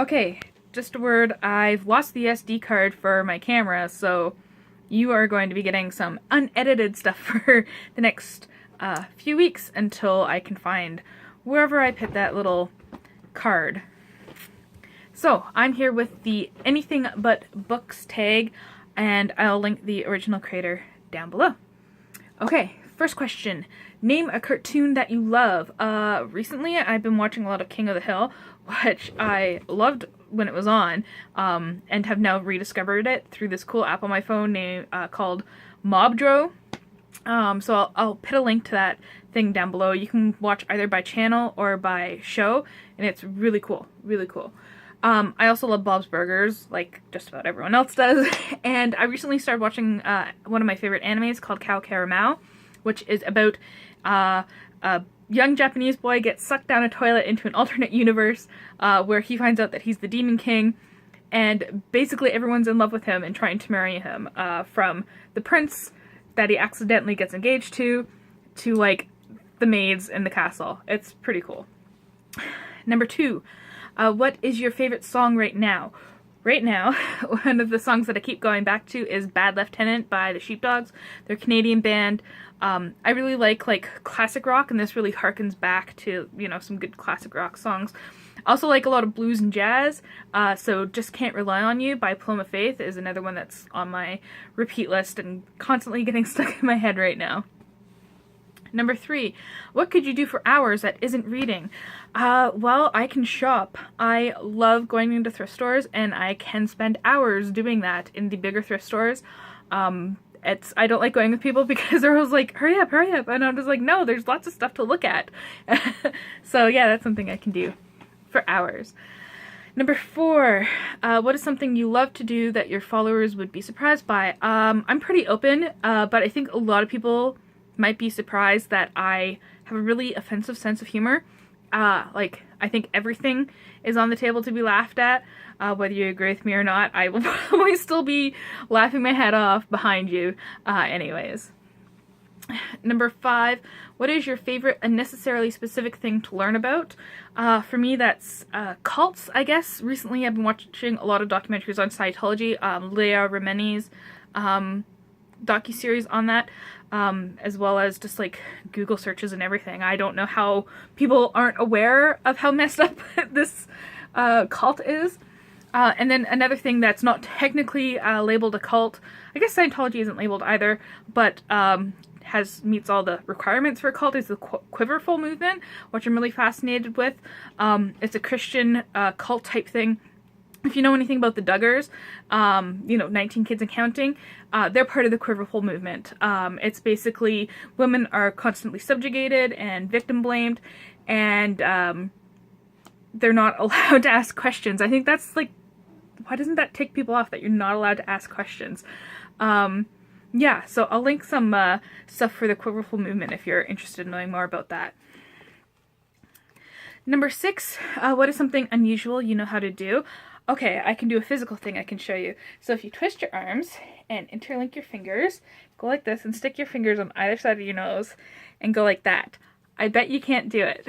Okay, just a word, I've lost the SD card for my camera, so you are going to be getting some unedited stuff for the next few weeks until I can find wherever I put that little card. So, I'm here with the Anything But Books tag, and I'll link the original creator down below. Okay, first question. Name a cartoon that you love. Recently I've been watching a lot of King of the Hill, which I loved when it was on, and have now rediscovered it through this cool app on my phone called Mobdro. So I'll put a link to that thing down below. You can watch either by channel or by show, and it's really cool, really cool. I also love Bob's Burgers, like just about everyone else does, and I recently started watching one of my favorite animes called Cow Caramel, which is about a young Japanese boy gets sucked down a toilet into an alternate universe where he finds out that he's the Demon King, and basically everyone's in love with him and trying to marry him, from the prince that he accidentally gets engaged to like the maids in the castle. It's pretty cool. Number 2. What is your favorite song right now? Right now, one of the songs that I keep going back to is Bad Lieutenant by the Sheepdogs. They're a Canadian band. I really like classic rock, and this really harkens back to, you know, some good classic rock songs. I also like a lot of blues and jazz, so Just Can't Rely on You by Plum of Faith is another one that's on my repeat list and constantly getting stuck in my head right now. Number 3, what could you do for hours that isn't reading? Well, I can shop. I love going into thrift stores, and I can spend hours doing that in the bigger thrift stores. I don't like going with people because they're always like, hurry up, and I'm just like, no, there's lots of stuff to look at. So yeah, that's something I can do for hours. Number 4, what is something you love to do that your followers would be surprised by? I'm pretty open, but I think a lot of people might be surprised that I have a really offensive sense of humor. I think everything is on the table to be laughed at, whether you agree with me or not. I will probably still be laughing my head off behind you, anyways. Number 5, what is your favorite unnecessarily specific thing to learn about? For me, that's cults, I guess. Recently, I've been watching a lot of documentaries on Scientology, Leah Remini's docuseries on that, as well as just like Google searches and everything. I don't know how people aren't aware of how messed up this cult is. And then another thing that's not technically labeled a cult, I guess Scientology isn't labeled either, but meets all the requirements for a cult, is the Quiverfull movement, which I'm really fascinated with. It's a Christian cult type thing. If you know anything about the Duggars, 19 Kids and Counting, they're part of the Quiverfull movement. It's basically women are constantly subjugated and victim blamed, and they're not allowed to ask questions. I think that's like, why doesn't that tick people off that you're not allowed to ask questions? Yeah, so I'll link some stuff for the Quiverfull movement if you're interested in knowing more about that. Number 6, what is something unusual you know how to do? Okay, I can do a physical thing I can show you. So if you twist your arms and interlink your fingers, go like this and stick your fingers on either side of your nose and go like that. I bet you can't do it.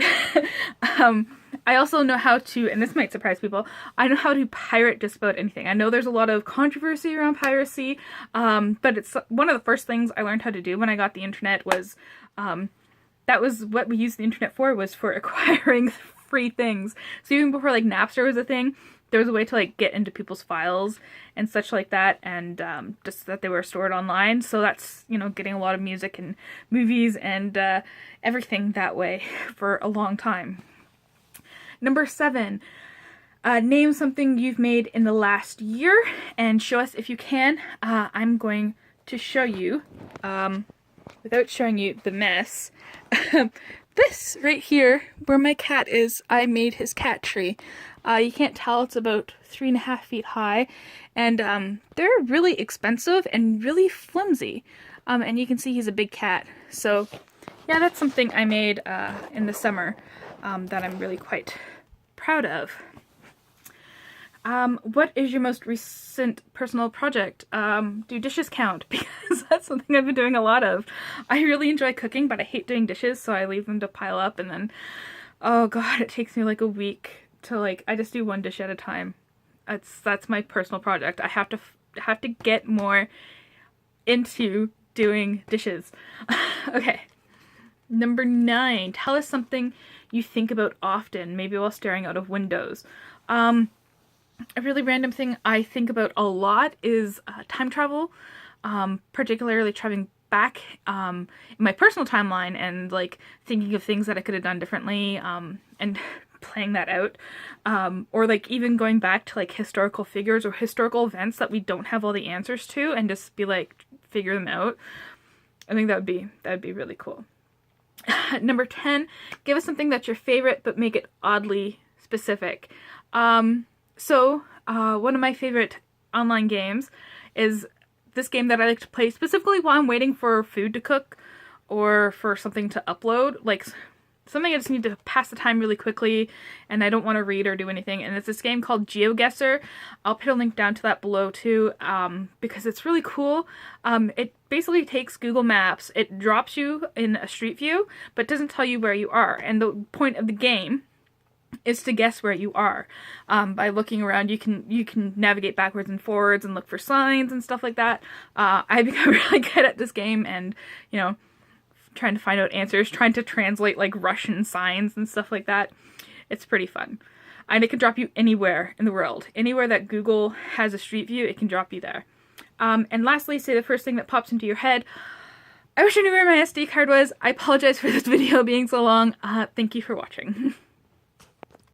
I also know how to, and this might surprise people, I know how to pirate just about anything. I know there's a lot of controversy around piracy, but it's one of the first things I learned how to do when I got the internet was, that was what we used the internet for, was for acquiring free things. So even before like Napster was a thing, there was a way to like get into people's files and such like that, and just that they were stored online. So that's, getting a lot of music and movies and everything that way for a long time. Number 7, name something you've made in the last year and show us if you can. I'm going to show you, without showing you the mess, this right here, where my cat is, I made his cat tree. You can't tell, it's about 3.5 feet high, and they're really expensive and really flimsy. And you can see he's a big cat. So yeah, that's something I made in the summer that I'm really quite proud of. What is your most recent personal project? Do dishes count? Because that's something I've been doing a lot of. I really enjoy cooking, but I hate doing dishes, so I leave them to pile up, and then, oh god, it takes me like a week to like, I just do one dish at a time. That's my personal project. I have to get more into doing dishes. Okay. Number 9, tell us something you think about often, maybe while staring out of windows. A really random thing I think about a lot is time travel, particularly traveling back in my personal timeline and like thinking of things that I could have done differently, and playing that out, or like even going back to like historical figures or historical events that we don't have all the answers to and just be like figure them out. I think that would be really cool. Number 10, give us something that's your favorite but make it oddly specific. So one of my favorite online games is this game that I like to play specifically while I'm waiting for food to cook or for something to upload, like something I just need to pass the time really quickly and I don't want to read or do anything. And it's this game called GeoGuessr. I'll put a link down to that below too, because it's really cool. It basically takes Google Maps, it drops you in a street view, but doesn't tell you where you are. And the point of the game is to guess where you are. By looking around, you can navigate backwards and forwards and look for signs and stuff like that. I become really good at this game, and you know, trying to find out answers, trying to translate like Russian signs and stuff like that. It's pretty fun. And it can drop you anywhere in the world. Anywhere that Google has a street view, it can drop you there. And lastly, say the first thing that pops into your head. I wish I knew where my SD card was. I apologize for this video being so long. Thank you for watching.